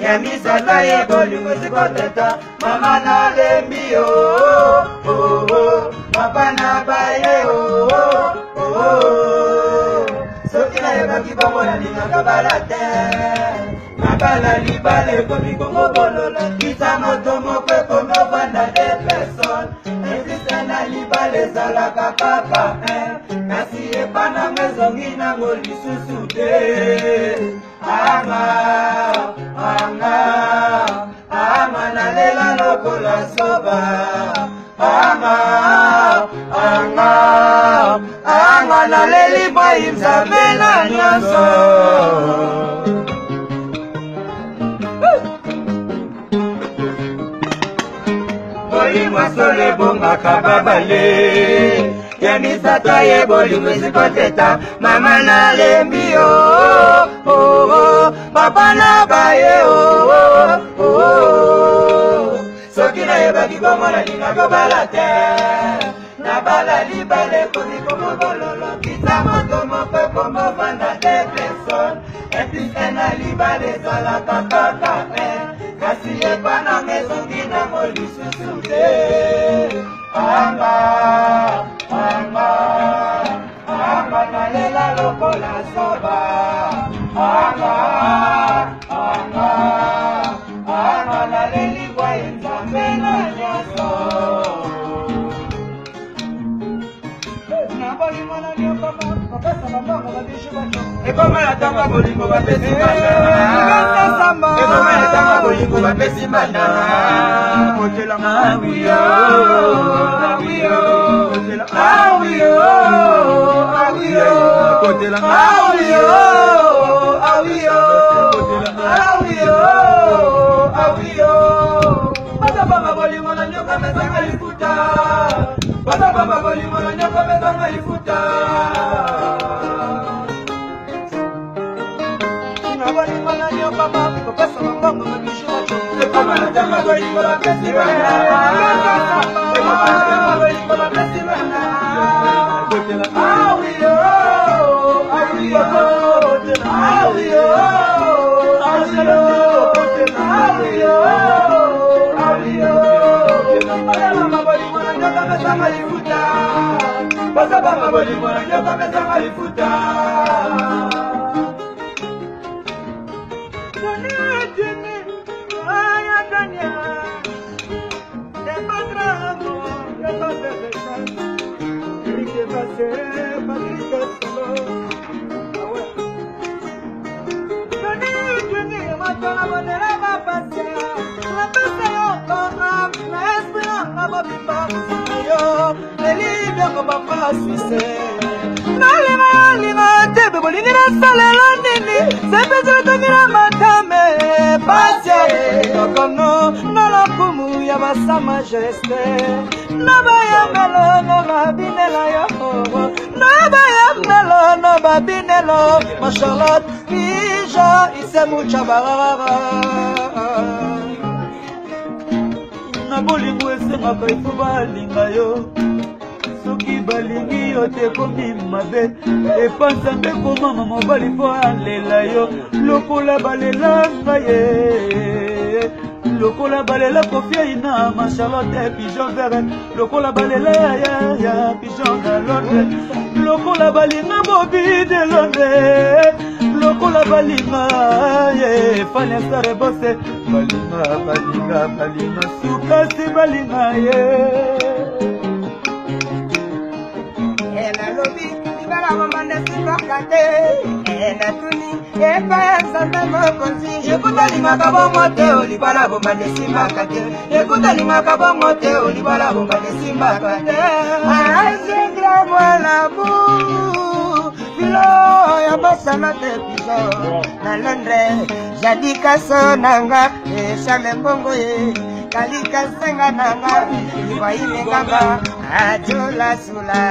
Yamisata ye boli musikoteta mama na lembi oh oh oh papa na baye oh oh oh sokina ye bakibongo na linga kabalate nabala libale komi kongo bololo kita moto mokwe komo vanda de person existe na libale zalaka papa kasi epana mezongi na molisusu te Ama na lela lokola soba Ama na leli boy mzamela nyoso Boy mwasole bonga kababale Yamisata ye boli musikoteta mama na lembi oh oh oh papa na baye oh oh oh sokina ye bakibongo na linga kabalate na bala libale komi komo bololo kita moto mokwe komo vanda de person epise na libale zalaka kaka kasi epana mezongi na molisusu te Ama na lela lokola soba Ama na leli kwa nzambe na nyoso Nabali mwana nyoko mapesa mambongo babishu bacho Ekoma na tanga bolingo bapesi mana Ekoma na tanga bolingo bapesi mana Kotela mawiyo Sa majesté, Nabaya melo, no binela yo, Nabaya melo, no binelo, ma Charlotte, Pija, ise mucha barara. Naboli mwese makaifu balinga yo, Soki balingi yo te komi mabe, Epansa mbeko mama mobali fo alela yo, Lokola balela ngaye. Lokola balela kofia ina ma Charlotte pigeon vert lokola balela ya pigeon galote lokola balinga bobi de Londres lokola balinga ye fanya sare bosse balinga sukasi balinga ye ela lobi ibara mama nesiba kate ela tuni Écoute l'imaka bon moté, olibala bomba de simbakate. Écoute l'imaka bon moté, olibala bomba de simbakate. Aïe, voilà bou. Filo, ya bossa na te piso. Na Londres, jadika sonanga, Charles Mbongo ye. Kalika senga nanga, iwa inenganga, ajola sula.